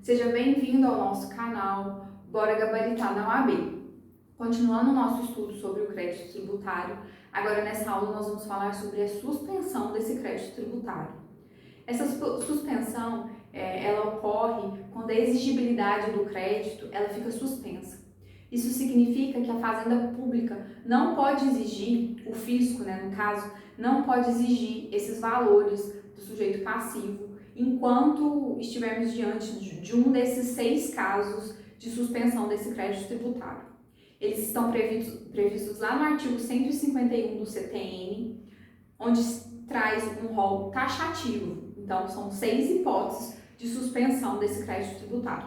Seja bem-vindo ao nosso canal Bora Gabaritar na OAB. Continuando o nosso estudo sobre o crédito tributário, agora nessa aula nós vamos falar sobre a suspensão desse crédito tributário. Essa suspensão, ela ocorre quando a exigibilidade do crédito ela fica suspensa. Isso significa que a Fazenda Pública não pode exigir, o fisco, no caso, não pode exigir esses valores do sujeito passivo enquanto estivermos diante de um desses 6 casos de suspensão desse crédito tributário. Eles estão previstos lá no artigo 151 do CTN, onde traz um rol taxativo. Então, são 6 hipóteses de suspensão desse crédito tributário.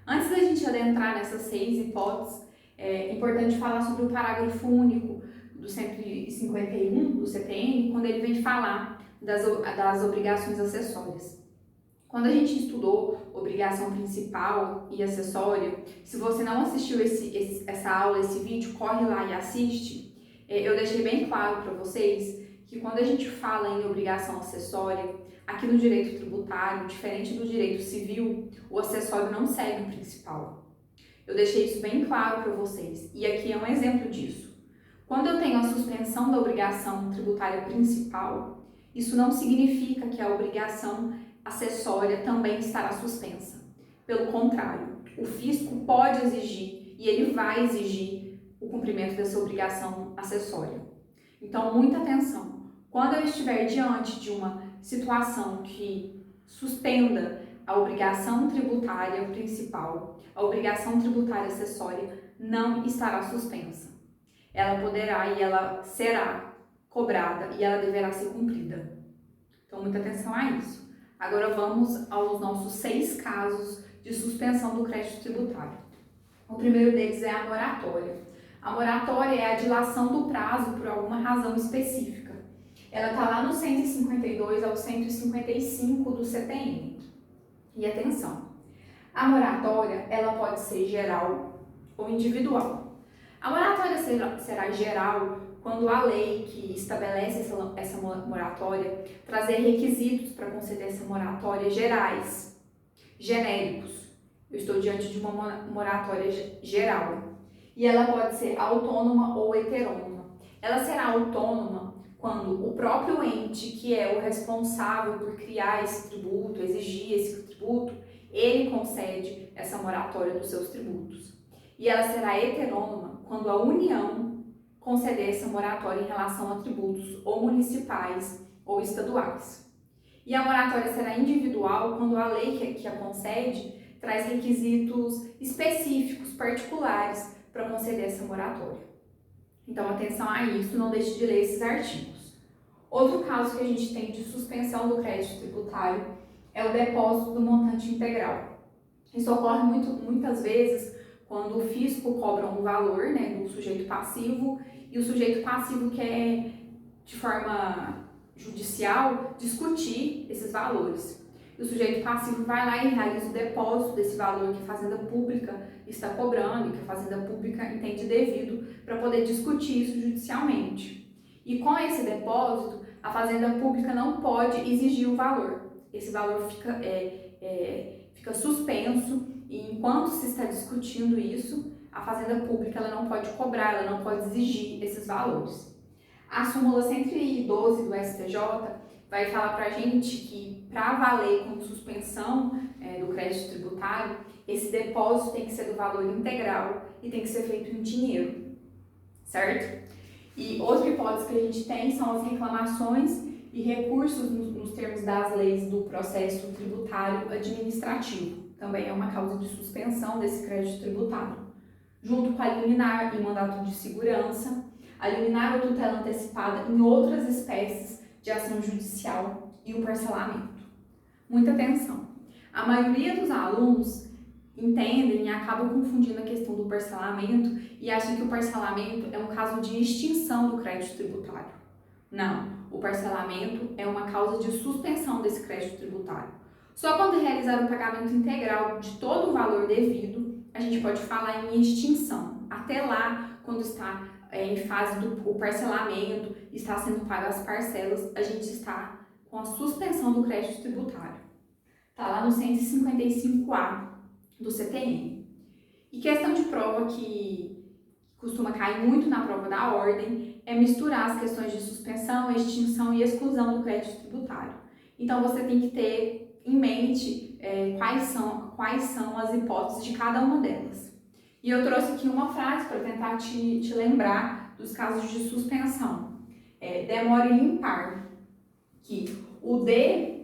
Antes da gente adentrar nessas 6 hipóteses, é importante falar sobre o parágrafo único do 151 do CTN, quando ele vem falar das obrigações acessórias. Quando a gente estudou obrigação principal e acessória, se você não assistiu essa aula, esse vídeo, corre lá e assiste. Eu deixei bem claro para vocês que quando a gente fala em obrigação acessória, aqui no direito tributário, diferente do direito civil, o acessório não segue o principal. Eu deixei isso bem claro para vocês, e aqui é um exemplo disso. Quando eu tenho a suspensão da obrigação tributária principal, isso não significa que a obrigação acessória também estará suspensa. Pelo contrário, o fisco pode exigir, e ele vai exigir, o cumprimento dessa obrigação acessória. Então, muita atenção. Quando eu estiver diante de uma situação que suspenda a obrigação tributária principal, a obrigação tributária acessória não estará suspensa. Ela poderá e ela será cobrada e ela deverá ser cumprida. Então, muita atenção a isso. Agora vamos aos nossos 6 casos de suspensão do crédito tributário. O primeiro deles é a moratória. A moratória é a dilação do prazo por alguma razão específica. Ela está lá no 152 ao 155 do CTN. E atenção, a moratória ela pode ser geral ou individual. A moratória será geral quando a lei que estabelece essa moratória trazer requisitos para conceder essa moratória gerais, genéricos. Eu estou diante de uma moratória geral. E ela pode ser autônoma ou heterônoma. Ela será autônoma quando o próprio ente, que é o responsável por criar esse tributo, exigir esse tributo, ele concede essa moratória dos seus tributos. E ela será heterônoma quando a União conceder essa moratória em relação a tributos ou municipais ou estaduais. E a moratória será individual quando a lei que a concede traz requisitos específicos, particulares, para conceder essa moratória. Então, atenção a isso, não deixe de ler esses artigos. Outro caso que a gente tem de suspensão do crédito tributário é o depósito do montante integral. Isso ocorre muitas vezes quando o fisco cobra um valor, do sujeito passivo e o sujeito passivo quer, de forma judicial, discutir esses valores. O sujeito passivo vai lá e realiza o depósito desse valor que a Fazenda Pública está cobrando e que a Fazenda Pública entende devido para poder discutir isso judicialmente. E com esse depósito, a Fazenda Pública não pode exigir o valor. Esse valor fica suspenso e enquanto se está discutindo isso, a Fazenda Pública ela não pode cobrar, ela não pode exigir esses valores. A súmula 112 do STJ vai falar para a gente que, para valer como suspensão do crédito tributário, esse depósito tem que ser do valor integral e tem que ser feito em dinheiro, certo? E outra hipótese que a gente tem são as reclamações e recursos nos termos das leis do processo tributário administrativo. Também é uma causa de suspensão desse crédito tributário. Junto com a liminar e mandato de segurança, a liminar ou tutela antecipada em outras espécies de ação judicial e o parcelamento. Muita atenção! A maioria dos alunos entendem e acabam confundindo a questão do parcelamento e acham que o parcelamento é um caso de extinção do crédito tributário. Não, o parcelamento é uma causa de suspensão desse crédito tributário. Só quando realizar o pagamento integral de todo o valor devido, a gente pode falar em extinção. Até lá, quando está em fase do parcelamento, está sendo pago as parcelas, a gente está com a suspensão do crédito tributário. Tá lá no 155A do CTN. E questão de prova que costuma cair muito na prova da ordem é misturar as questões de suspensão, extinção e exclusão do crédito tributário. Então você tem que ter em mente quais são as hipóteses de cada uma delas. E eu trouxe aqui uma frase para tentar te lembrar dos casos de suspensão. Demora impar, que o D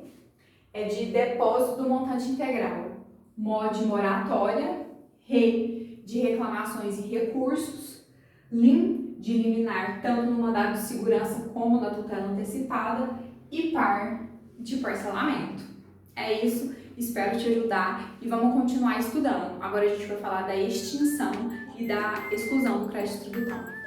é de depósito do montante integral, MO de moratória, RE de reclamações e recursos, LIM de liminar tanto no mandado de segurança como na tutela antecipada e PAR de parcelamento. É isso, espero te ajudar e vamos continuar estudando. Agora a gente vai falar da extinção e da exclusão do crédito tributário.